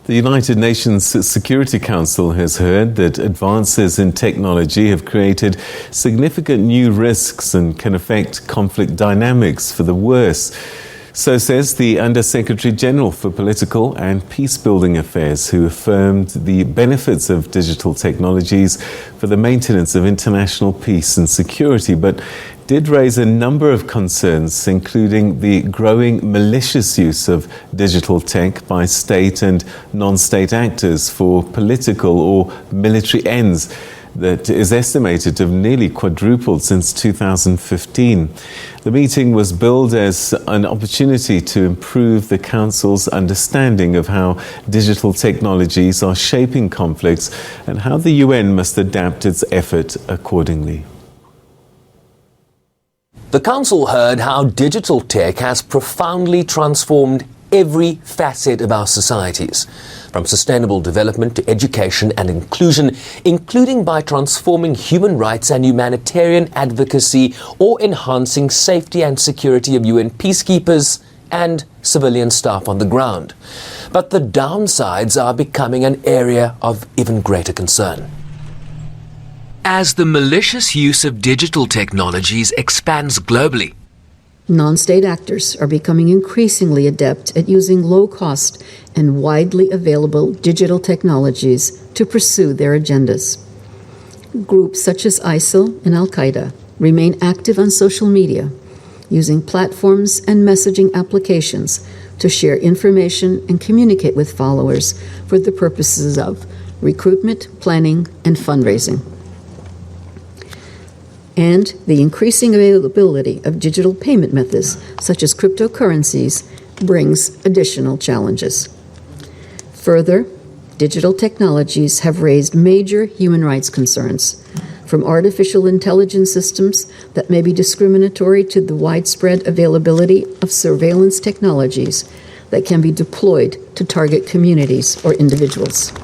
The United Nations Security Council has heard that advances in technology have created significant new risks and can affect conflict dynamics for the worse. So says the Under-Secretary General for Political and Peacebuilding Affairs, who affirmed the benefits of digital technologies for the maintenance of international peace and security, but did raise a number of concerns, including the growing malicious use of digital tech by state and non-state actors for political or military ends that is estimated to have nearly quadrupled since 2015. The meeting was billed as an opportunity to improve the Council's understanding of how digital technologies are shaping conflicts and how the UN must adapt its effort accordingly. The Council heard how digital tech has profoundly transformed every facet of our societies, from sustainable development to education and inclusion, including by transforming human rights and humanitarian advocacy or enhancing safety and security of UN peacekeepers and civilian staff on the ground. But the downsides are becoming an area of even greater concern. As the malicious use of digital technologies expands globally, non-state actors are becoming increasingly adept at using low-cost and widely available digital technologies to pursue their agendas. Groups such as ISIL and Al-Qaeda remain active on social media, using platforms and messaging applications to share information and communicate with followers for the purposes of recruitment, planning, and fundraising. And the increasing availability of digital payment methods, such as cryptocurrencies, brings additional challenges. Further, digital technologies have raised major human rights concerns, from artificial intelligence systems that may be discriminatory to the widespread availability of surveillance technologies that can be deployed to target communities or individuals.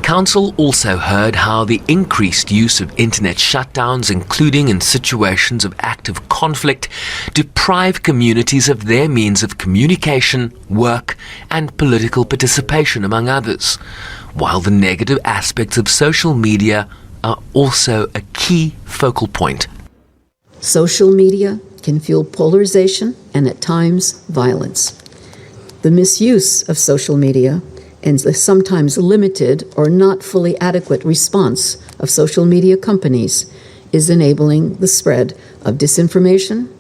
Council also heard how the increased use of internet shutdowns, including in situations of active conflict, deprive communities of their means of communication, work, and political participation, among others, while the negative aspects of social media are also a key focal point. Social media can fuel polarization and, at times, violence. The misuse of social media and the sometimes limited or not fully adequate response of social media companies is enabling the spread of disinformation,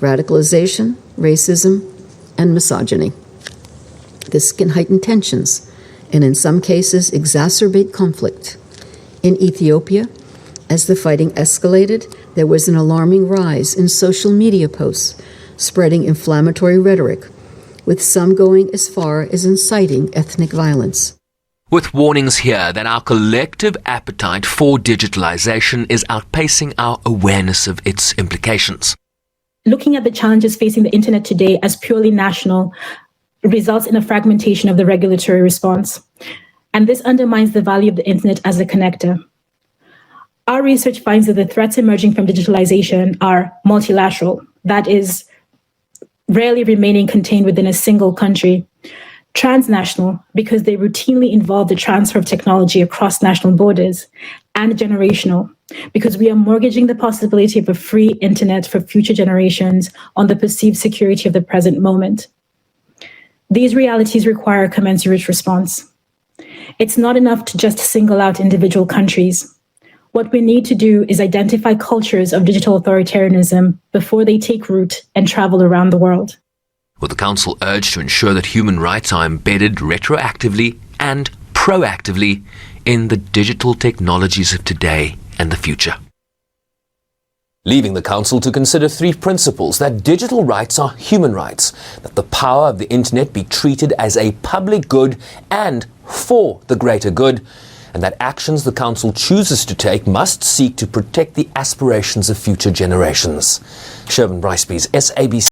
radicalization, racism, and misogyny. This can heighten tensions and in some cases exacerbate conflict. In Ethiopia, as the fighting escalated, there was an alarming rise in social media posts spreading inflammatory rhetoric, with some going as far as inciting ethnic violence. With warnings here that our collective appetite for digitalization is outpacing our awareness of its implications. Looking at the challenges facing the internet today as purely national results in a fragmentation of the regulatory response. And this undermines the value of the internet as a connector. Our research finds that the threats emerging from digitalization are multilateral, that is, rarely remaining contained within a single country, transnational, because they routinely involve the transfer of technology across national borders, and generational, because we are mortgaging the possibility of a free internet for future generations on the perceived security of the present moment. These realities require a commensurate response. It's not enough to just single out individual countries. What we need to do is identify cultures of digital authoritarianism before they take root and travel around the world. Will the Council urge to ensure that human rights are embedded retroactively and proactively in the digital technologies of today and the future? Leaving the Council to consider 3 principles: that digital rights are human rights, that the power of the internet be treated as a public good and for the greater good, and that actions the Council chooses to take must seek to protect the aspirations of future generations. Sherman Bryceby's SABC.